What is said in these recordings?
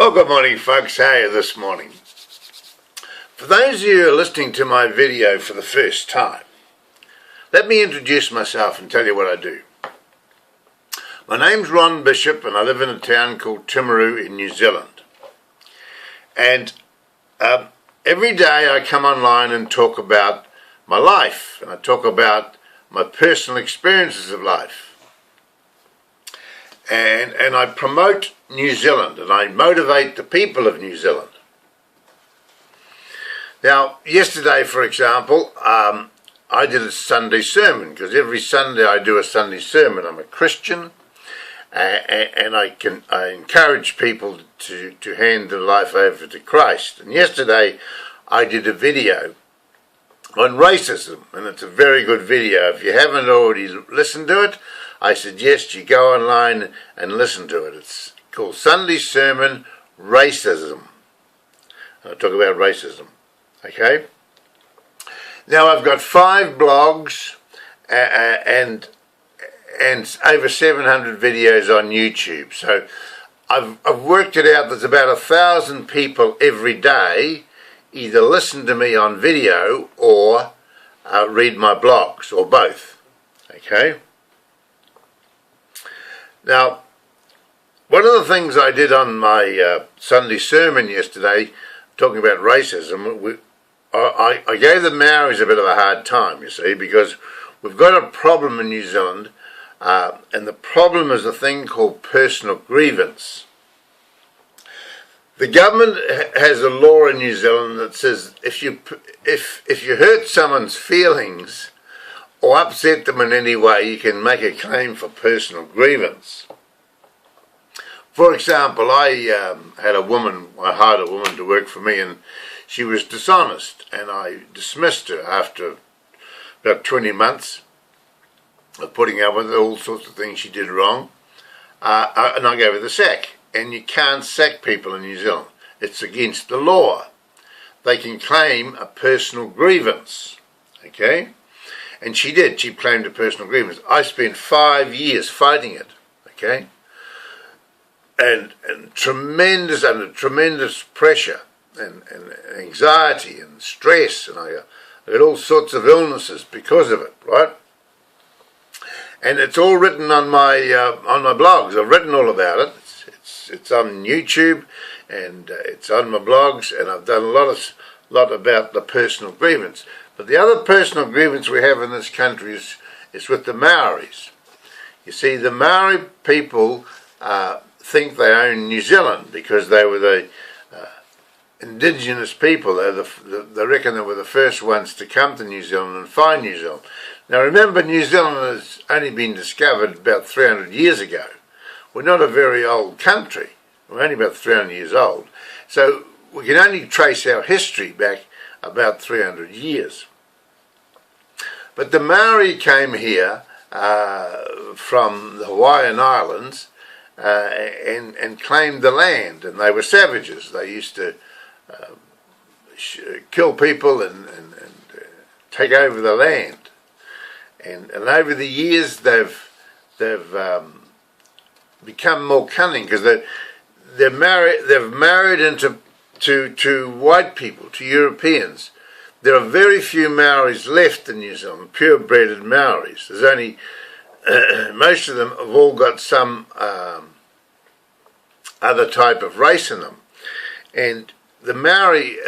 Well, good morning, folks. How are you this morning? For those of you who are listening to my video for the first time, let me introduce myself and tell you what I do. My name's Ron Bishop, and I live in a town called Timaru in New Zealand. And every day I come online and talk about my life, and I talk about my personal experiences of life. And I promote New Zealand, and I motivate the people of New Zealand. Now, yesterday, for example, I did a Sunday sermon, because every Sunday I do a Sunday sermon. I'm a Christian, and I encourage people to hand their life over to Christ. And yesterday I did a video on racism, and it's a very good video. If you haven't already listened to it, I suggest you go online and listen to it. It's called Sunday Sermon Racism. I'll talk about racism. Okay? Now, I've got 5 blogs and over 700 videos on YouTube. So I've worked it out. There's about 1,000 people every day either listen to me on video or read my blogs, or both. Okay? Now, one of the things I did on my Sunday sermon yesterday, talking about racism, I gave the Maoris a bit of a hard time, you see, because we've got a problem in New Zealand, and the problem is a thing called personal grievance. The government has a law in New Zealand that says if you hurt someone's feelings or upset them in any way, you can make a claim for personal grievance. For example, I hired a woman to work for me, and she was dishonest, and I dismissed her after about 20 months of putting up with all sorts of things she did wrong, and I gave her the sack. And you can't sack people in New Zealand. It's against the law. They can claim a personal grievance, okay? And she did. She claimed a personal grievance. I spent 5 years fighting it, okay? And under tremendous pressure and anxiety and stress, and I had all sorts of illnesses because of it, right? And it's all written on my blogs. I've written all about it. It's on YouTube, and it's on my blogs, and I've done a lot about the personal grievance. But the other personal grievance we have in this country is with the Maoris. You see, the Maori people think they own New Zealand because they were the indigenous people. They reckon they were the first ones to come to New Zealand and find New Zealand. Now remember, New Zealand has only been discovered about 300 years ago. We're not a very old country. We're only about 300 years old. So we can only trace our history back about 300 years. But the Maori came here from the Hawaiian Islands and claimed the land, and they were savages. They used to kill people and take over the land. And over the years they've become more cunning, because they've married into white people, to Europeans. There are very few Maoris left in New Zealand, purebred Maoris. There's only most of them have all got some other type of race in them, and the Maori,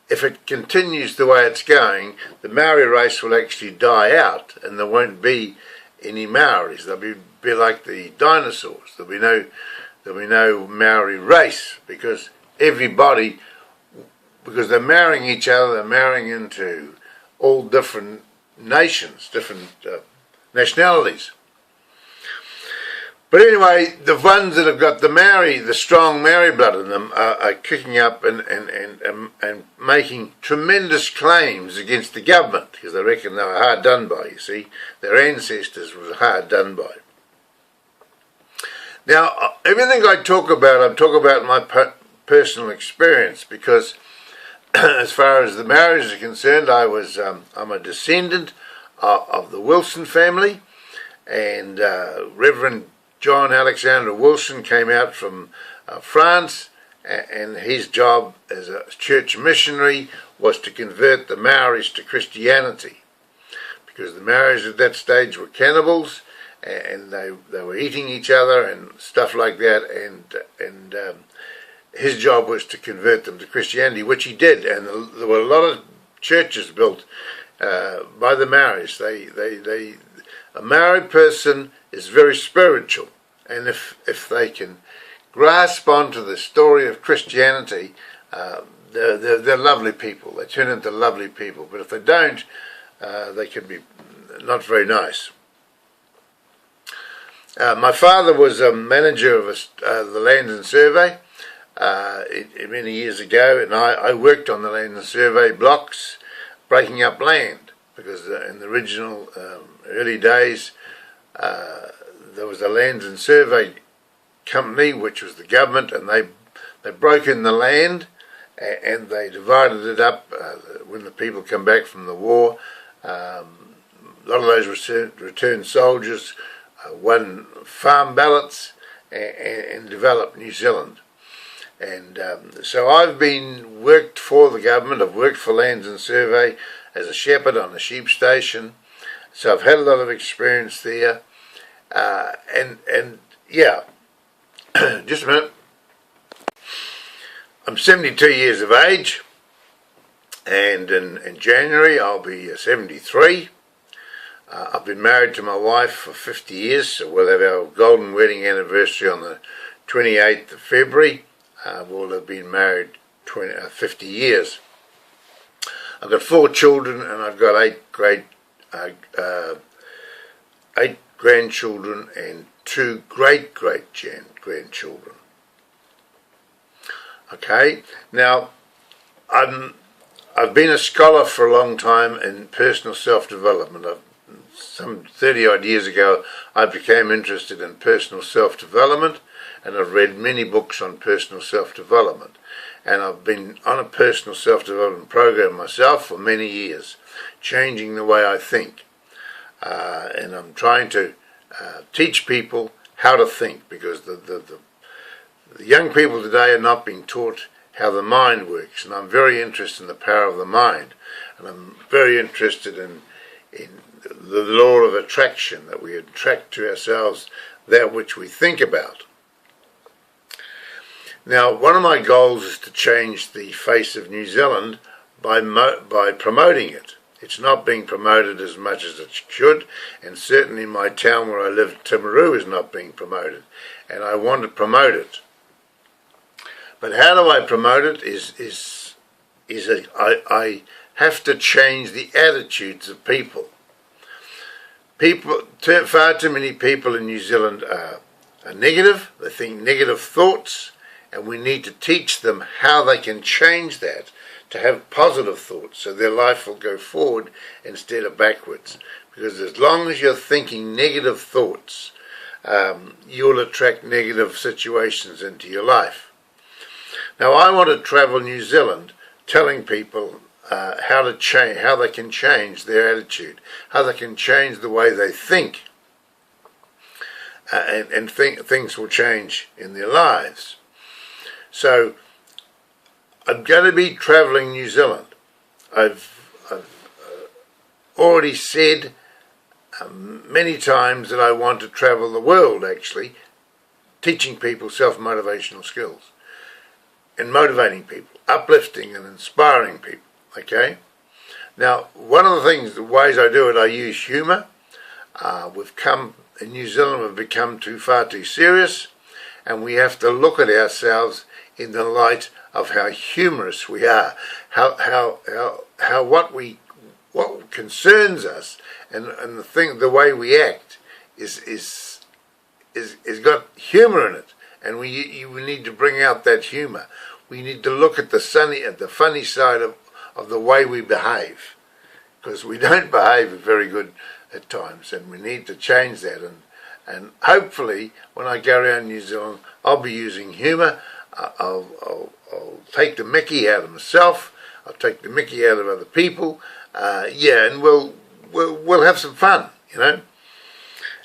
if it continues the way it's going, the Maori race will actually die out, and there won't be any Maoris. They'll be like the dinosaurs. There'll be no Maori race, because they're marrying each other. They're marrying into all different nations, different nationalities. But anyway, the ones that have got the strong Maori blood in them, are kicking up and making tremendous claims against the government, because they reckon they were hard done by, you see. Their ancestors were hard done by. Now, everything I talk about my personal experience, because as far as the Maoris are concerned, I'm a descendant of the Wilson family, and Reverend John Alexander Wilson came out from France and his job as a church missionary was to convert the Maoris to Christianity, because the Maoris at that stage were cannibals, and they were eating each other and stuff like that, and his job was to convert them to Christianity, which he did, and there were a lot of churches built by the Maoris. A Maori person is very spiritual, and if they can grasp onto the story of Christianity, they're lovely people. They turn into lovely people. But if they don't, they can be not very nice. My father was a manager of the Land and Survey many years ago, and I worked on the Land and Survey blocks, breaking up land, because in the original early days there was a Land and Survey company, which was the government, and they broke in the land and they divided it up when the people come back from the war. A lot of those returned soldiers won farm ballots and developed New Zealand. And so I've worked for the government. I've worked for Lands and Survey as a shepherd on a sheep station, so I've had a lot of experience there. And yeah, just a minute. I'm 72 years of age, and in January I'll be 73. I've been married to my wife for 50 years, so we'll have our golden wedding anniversary on the 28th of February. We'll have been married 50 years. I've got 4 children, and I've got 8 grandchildren and 2 great-great-grandchildren. Okay, now I've been a scholar for a long time in personal self-development. Some 30 odd years ago I became interested in personal self-development, and I've read many books on personal self-development, and I've been on a personal self-development program myself for many years, changing the way I think, and I'm trying to teach people how to think, because the young people today are not being taught how the mind works, and I'm very interested in the power of the mind, and I'm very interested in the law of attraction, that we attract to ourselves that which we think about. Now, one of my goals is to change the face of New Zealand by promoting it. It's not being promoted as much as it should, and certainly my town where I live, Timaru, is not being promoted, and I want to promote it. But how do I promote it I have to change the attitudes of people. Far too many people in New Zealand are negative. They think negative thoughts, and we need to teach them how they can change that to have positive thoughts, so their life will go forward instead of backwards. Because as long as you're thinking negative thoughts, you'll attract negative situations into your life. Now, I want to travel New Zealand telling people how they can change their attitude, how they can change the way they think, and things will change in their lives. So I'm going to be travelling New Zealand. I've already said many times that I want to travel the world, actually, teaching people self-motivational skills and motivating people, uplifting and inspiring people. Okay? Now, one of the ways I do it, I use humour. In New Zealand, we've become far too serious, and we have to look at ourselves in the light of how humorous we are, what concerns us, and the way we act is got humour in it, and we need to bring out that humour. We need to look at the funny side of the way we behave, because we don't behave very good at times, and we need to change that. And hopefully, when I go around New Zealand, I'll be using humour. I'll take the mickey out of myself. I'll take the mickey out of other people. And we'll have some fun, and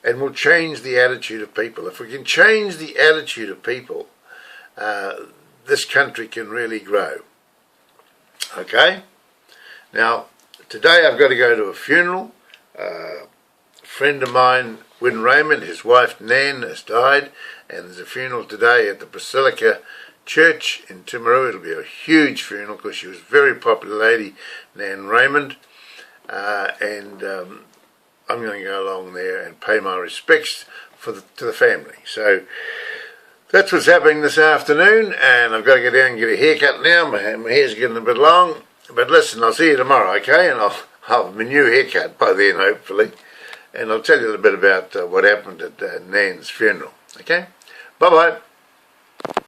we'll change the attitude of people. If we can change the attitude of people, this country can really grow. Okay? Now, today I've got to go to a funeral. A friend of mine, Win Raymond, his wife Nan has died, and there's a funeral today at the Basilica Church in Timaru. It'll be a huge funeral because she was a very popular lady, Nan Raymond, and I'm going to go along there and pay my respects to the family. So that's what's happening this afternoon, and I've got to go down and get a haircut now. My hair's getting a bit long, but listen, I'll see you tomorrow, okay? And I'll have my new haircut by then, hopefully, and I'll tell you a little bit about what happened at Nan's funeral, okay? Bye-bye.